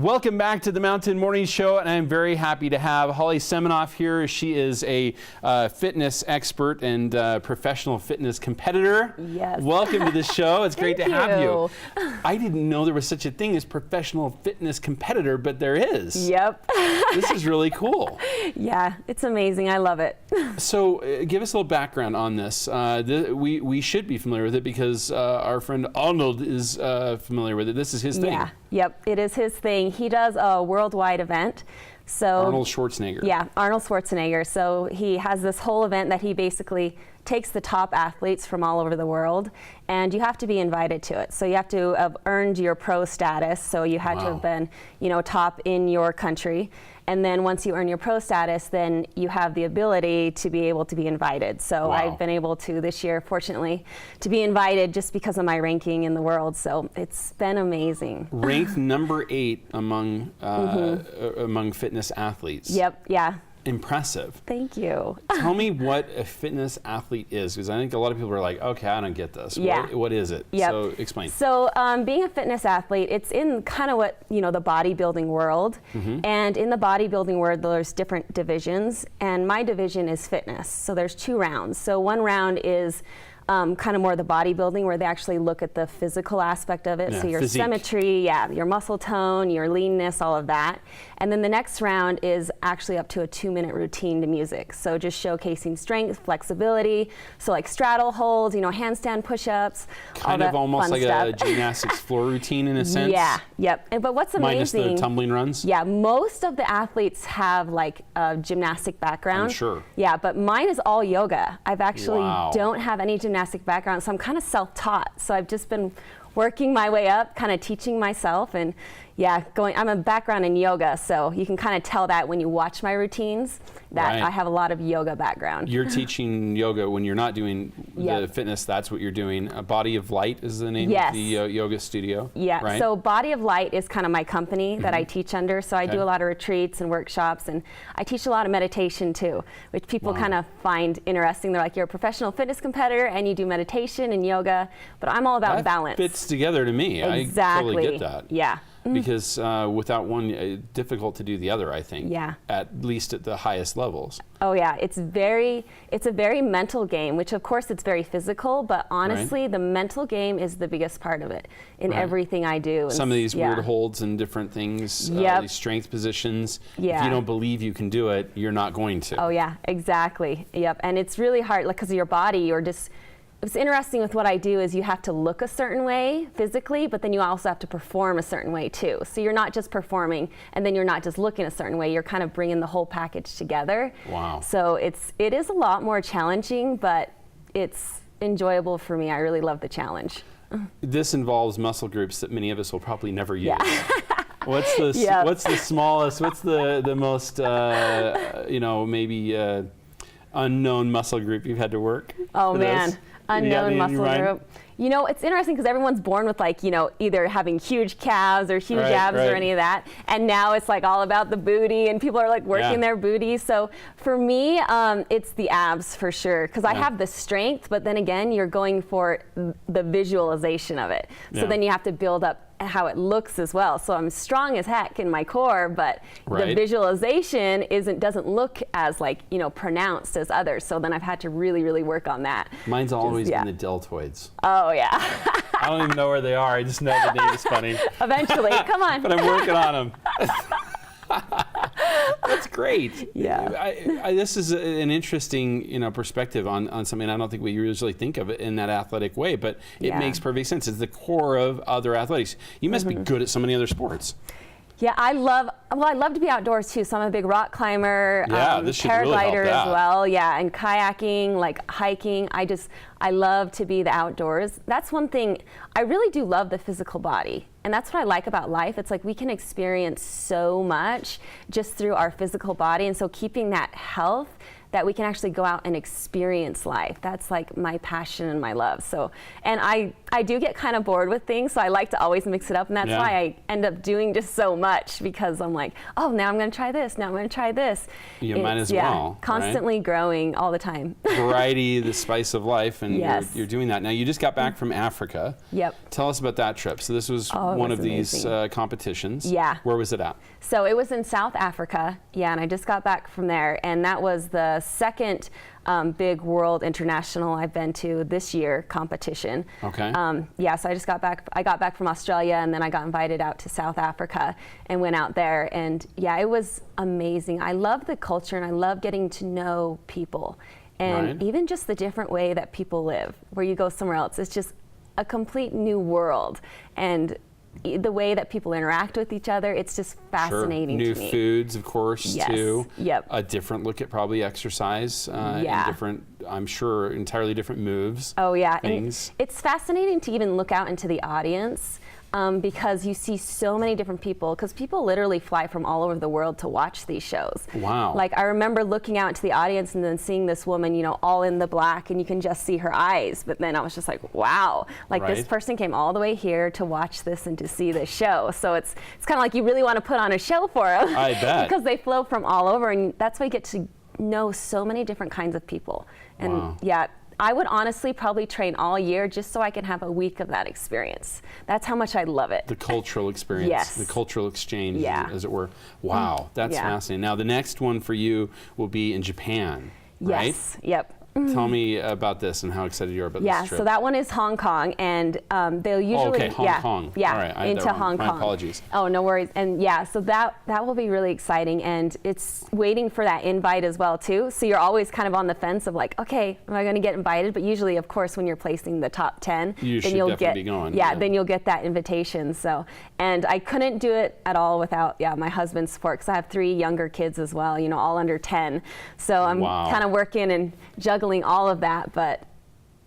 Welcome back to the Mountain Morning Show, and I'm very happy to have Holly Semanoff here. She is a fitness expert and professional fitness competitor. Yes. Welcome to the show. It's great to have you. you. I didn't know there was such a thing as professional fitness competitor, but there is. Yep. This is really cool. Yeah, it's amazing. I love it. So give us a little background on this. We should be familiar with it because our friend Arnold is familiar with it. This is his thing. Yeah. Yep. It is his thing. He does a worldwide event. So Arnold Schwarzenegger. Yeah, Arnold Schwarzenegger. So he has this whole event that he basically takes the top athletes from all over the world, and you have to be invited to it. So you have to have earned your pro status. So you had to have been, top in your country. And then once you earn your pro status, then you have the ability to be able to be invited. So I've been able to this year, fortunately, to be invited just because of my ranking in the world. So it's been amazing. Ranked number 8 among among fitness athletes. Yep. Yeah. Impressive. Thank you. Tell me what a fitness athlete is, because I think a lot of people are like, okay, I don't get this. Yeah. What is it? Yep. So explain. So being a fitness athlete, it's in kind of what, the bodybuilding world. And in the bodybuilding world, there's different divisions. And my division is fitness. So there's 2 rounds. So one round is kind of more the bodybuilding, where they actually look at the physical aspect of it. Yeah, so your physique. symmetry, your muscle tone, your leanness, all of that. And then the next round is actually up to a 2-minute routine to music. So just showcasing strength, flexibility. So like straddle holds, handstand push-ups. Kind of almost like a gymnastics floor routine in a sense. Yeah, yep. But what's amazing, minus the tumbling runs. Yeah, most of the athletes have like a gymnastic background. I'm sure. Yeah, but mine is all yoga. I've actually don't have any gymnastic background, so I'm kind of self-taught. So I've just been working my way up, kind of teaching myself, and I'm a background in yoga, so you can kind of tell that when you watch my routines that I have a lot of yoga background. You're teaching yoga when you're not doing the fitness. That's what you're doing. Body of Light is the name of the yoga studio. Yeah. Right? So Body of Light is kind of my company that I teach under. So I do a lot of retreats and workshops, and I teach a lot of meditation too, which people kind of find interesting. They're like, you're a professional fitness competitor and you do meditation and yoga, but I'm all about balance. Fits together to me. Exactly. I totally get that. Yeah. Because without one, difficult to do the other, I think. Yeah. At least at the highest levels. Oh yeah, it's a very mental game, which of course it's very physical, but honestly, the mental game is the biggest part of it in everything I do. And some of these weird holds and different things, these strength positions, if you don't believe you can do it, you're not going to. Oh yeah, exactly. Yep, and it's really hard, like, because of your body, you're just. What's interesting with what I do is you have to look a certain way physically, but then you also have to perform a certain way too. So you're not just performing, and then you're not just looking a certain way. You're kind of bringing the whole package together. Wow. So it is a lot more challenging, but it's enjoyable for me. I really love the challenge. This involves muscle groups that many of us will probably never use. Yeah. What's the smallest? What's the most maybe unknown muscle group you've had to work? Oh man. This? Unknown muscle group. It's interesting because everyone's born with either having huge calves or huge abs or any of that. And now it's like all about the booty, and people are like working their booty. So for me, it's the abs for sure, because I have the strength, but then again, you're going for the visualization of it. So then you have to build up how it looks as well. So I'm strong as heck in my core, but the visualization doesn't look as pronounced as others. So then I've had to really, really work on that. Mine's always been the deltoids. Oh yeah. I don't even know where they are. I just know the name is funny. Eventually, come on. But I'm working on them. That's great. Yeah. This is an interesting, perspective on something I don't think we usually think of it in that athletic way, but it makes perfect sense. It's the core of other athletics. You must be good at so many other sports. Yeah, I love to be outdoors too. So I'm a big rock climber, paraglider as well. Yeah, and kayaking, like hiking. I love to be the outdoors. That's one thing. I really do love the physical body. And that's what I like about life. It's like we can experience so much just through our physical body. And so keeping that health, that we can actually go out and experience life. That's like my passion and my love. So, and I do get kind of bored with things, so I like to always mix it up, and that's why I end up doing just so much, because I'm like, oh, now I'm going to try this, now I'm going to try this. You might as well. Constantly growing all the time. Variety, the spice of life, and you're doing that. Now, you just got back from Africa. Yep. Tell us about that trip. So this was one of these competitions. Yeah. Where was it at? So it was in South Africa, and I just got back from there, and that was the second big world international I've been to this year competition. Okay. So I just got back. I got back from Australia, and then I got invited out to South Africa and went out there, and it was amazing. I love the culture, and I love getting to know people, and even just the different way that people live. Where you go somewhere else, it's just a complete new world, and the way that people interact with each other, it's just fascinating to me. New foods, of course, too. Yep. A different look at probably exercise, and different, I'm sure, entirely different moves. Oh, yeah. Things. And it's fascinating to even look out into the audience, because you see so many different people, because people literally fly from all over the world to watch these shows. Wow. Like, I remember looking out into the audience and then seeing this woman, all in the black, and you can just see her eyes. But then I was just like, wow, like this person came all the way here to watch this and to see this show. So it's kind of like you really want to put on a show for them. I bet. Because they flow from all over, and that's why you get to know so many different kinds of people. And I would honestly probably train all year just so I can have a week of that experience. That's how much I love it. The cultural experience, yes. The cultural exchange, as it were. Wow, that's fascinating. Now, the next one for you will be in Japan, right? Yes, yep. Tell me about this and how excited you are about this trip. Yeah, so that one is Hong Kong, and they'll usually Hong Kong. Yeah, all right, I into Hong Kong. My apologies. Oh, no worries. And so that will be really exciting, and it's waiting for that invite as well too. So you're always kind of on the fence of like, okay, am I going to get invited? But usually, of course, when you're placing the top 10, then you'll get be going. Then you'll get that invitation. So, and I couldn't do it at all without my husband's support, because I have 3 younger kids as well, all under 10. So I'm kind of working and juggling all of that. But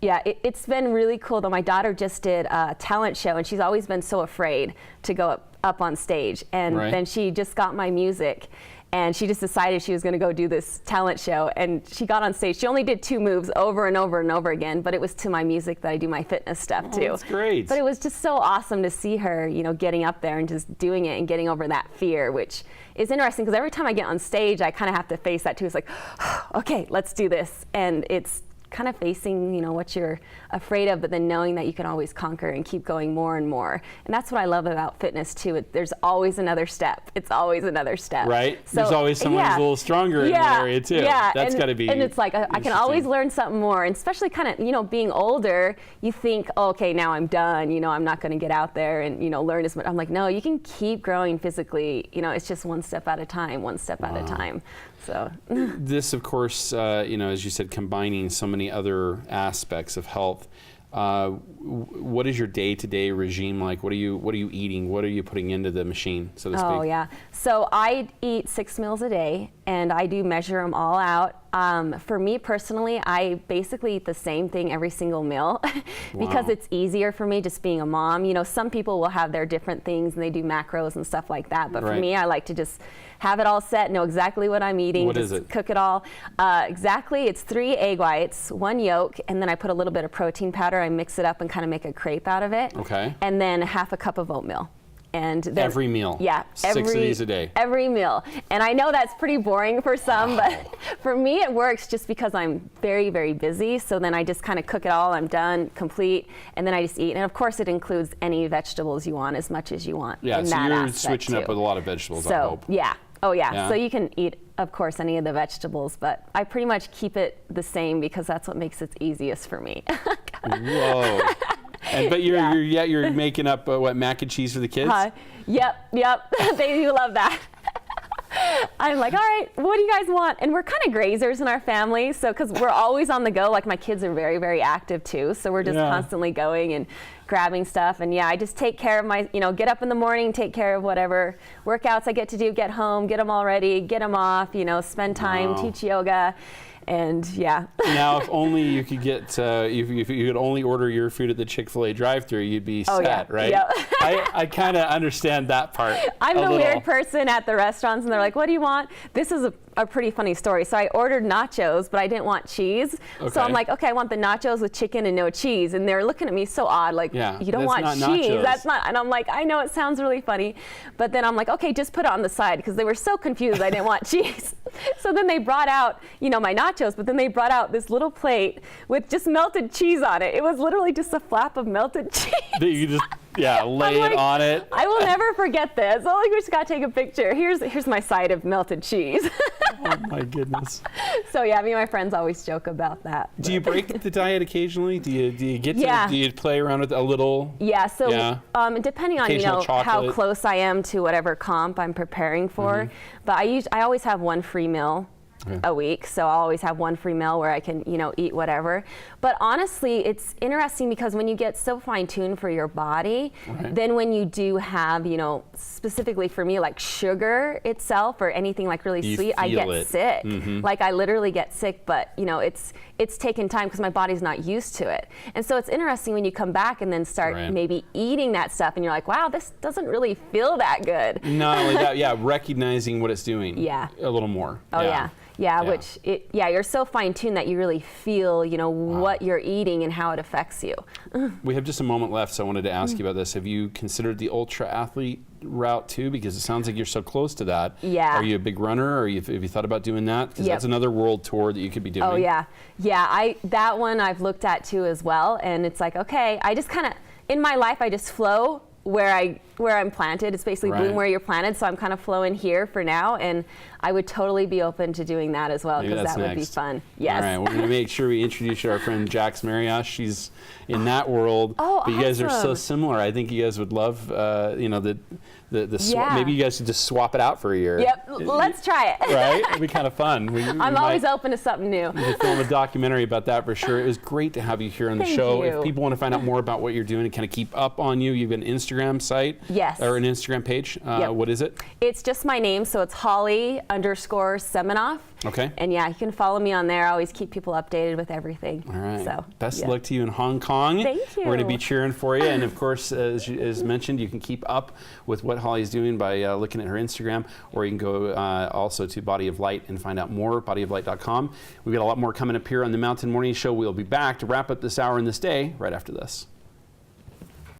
it's been really cool though. My daughter just did a talent show, and she's always been so afraid to go up on stage, and then she just got my music, and she just decided she was going to go do this talent show, and she got on stage. She only did 2 moves over and over and over again, but it was to my music that I do my fitness stuff too. That's great. But it was just so awesome to see her, getting up there and just doing it and getting over that fear, which is interesting, because every time I get on stage, I kind of have to face that too. It's like, okay, let's do this. And it's kind of facing, what you're afraid of, but then knowing that you can always conquer and keep going more and more. And that's what I love about fitness too. There's always another step. It's always another step. Right. So, there's always someone who's a little stronger in that area too. Yeah. That's got to be. And it's like I can always learn something more. And especially kind of, being older, you think, okay, now I'm done. I'm not going to get out there and learn as much. I'm like, no, you can keep growing physically. It's just one step at a time. One step at a time. So this, of course, as you said, combining so many other aspects of health. What is your day-to-day regime like? What are you eating? What are you putting into the machine, so to speak? Oh yeah. So I eat 6 meals a day, and I do measure them all out. For me personally, I basically eat the same thing every single meal because it's easier for me just being a mom. Some people will have their different things and they do macros and stuff like that. But for me, I like to just have it all set, know exactly what I'm eating. What just is it? Cook it all. Exactly, it's 3 egg whites, 1 yolk, and then I put a little bit of protein powder. I mix it up and kind of make a crepe out of it. Okay. And then half a cup of oatmeal. And then, every meal? Yeah. 6 of these a day? Every meal. And I know that's pretty boring for some, but for me it works just because I'm very, very busy. So then I just kind of cook it all, I'm done, complete, and then I just eat. And of course it includes any vegetables you want, as much as you want. Yeah, in so that you're aspect switching up with a lot of vegetables, I hope. Yeah. Oh yeah. So you can eat, of course, any of the vegetables, but I pretty much keep it the same because that's what makes it easiest for me. Whoa. But you're making up mac and cheese for the kids? Yep. They do love that. I'm like, all right, what do you guys want? And we're kind of grazers in our family, so because we're always on the go. Like my kids are very, very active too, so we're just constantly going and grabbing stuff. And I just take care of my, get up in the morning, take care of whatever workouts I get to do, get home, get them all ready, get them off, spend time, teach yoga. And Now, if only you could get, if you could only order your food at the ChickfilA drive-thru, you'd be set, right? Yep. I kind of understand that part. I'm the weird person at the restaurants, and they're like, "What do you want?" This is a pretty funny story. So I ordered nachos, but I didn't want cheese. Okay. So I'm like, okay, I want the nachos with chicken and no cheese. And they're looking at me so odd, like, you don't want cheese. Nachos. That's not. And I'm like, I know it sounds really funny, but then I'm like, okay, just put it on the side, because they were so confused I didn't want cheese. So then they brought out, my nachos, but then they brought out this little plate with just melted cheese on it. It was literally just a flap of melted cheese. That you just lay it on it. I will never forget this. Oh, we just got to take a picture. Here's my side of melted cheese. Oh my goodness. So yeah, me and my friends always joke about that. Do you break the diet occasionally? Do you get to, do you play around with a little? Yeah, so depending on how close I am to whatever comp I'm preparing for, but I always have one free meal a week, so I'll always have one free meal where I can eat whatever. But honestly, it's interesting because when you get so fine-tuned for your body, then when you do have specifically for me, like sugar itself or anything like really sweet, I get sick. Like I literally get sick, but it's taken time because my body's not used to it. And so it's interesting when you come back and then start maybe eating that stuff and you're like, wow, this doesn't really feel that good. Not only that, recognizing what it's doing a little more. Oh yeah, which you're so fine-tuned that you really feel, what you're eating and how it affects you. We have just a moment left, so I wanted to ask you about this. Have you considered the ultra athlete route too? Because it sounds like you're so close to that. Yeah. Are you a big runner, or have you thought about doing that? Because that's another world tour that you could be doing. Oh yeah, that one I've looked at too as well, and it's like, okay, I just kind of in my life I just flow where I'm planted. It's basically bloom where you're planted, so I'm kind of flowing here for now, and I would totally be open to doing that as well, because that would be fun. Yes. All right, we're going to make sure we introduce you to our friend Jax Mariosh. She's in that world, but you guys are so similar. I think you guys would love, maybe you guys should just swap it out for a year. Yep, let's try it. Right? It'd be kind of fun. I'm always open to something new. We could film a documentary about that for sure. It was great to have you here on the show. If people want to find out more about what you're doing and kind of keep up on you, you've an Instagram site. Yes. Or an Instagram page. What is it? It's just my name, so it's Holly_Semanoff. Okay. And you can follow me on there. I always keep people updated with everything. All right. So, best of luck to you in Hong Kong. Thank you. We're going to be cheering for you. And of course, as mentioned, you can keep up with what Holly's doing by looking at her Instagram, or you can go also to Body of Light and find out more, bodyoflight.com. We've got a lot more coming up here on the Mountain Morning Show. We'll be back to wrap up this hour and this day right after this.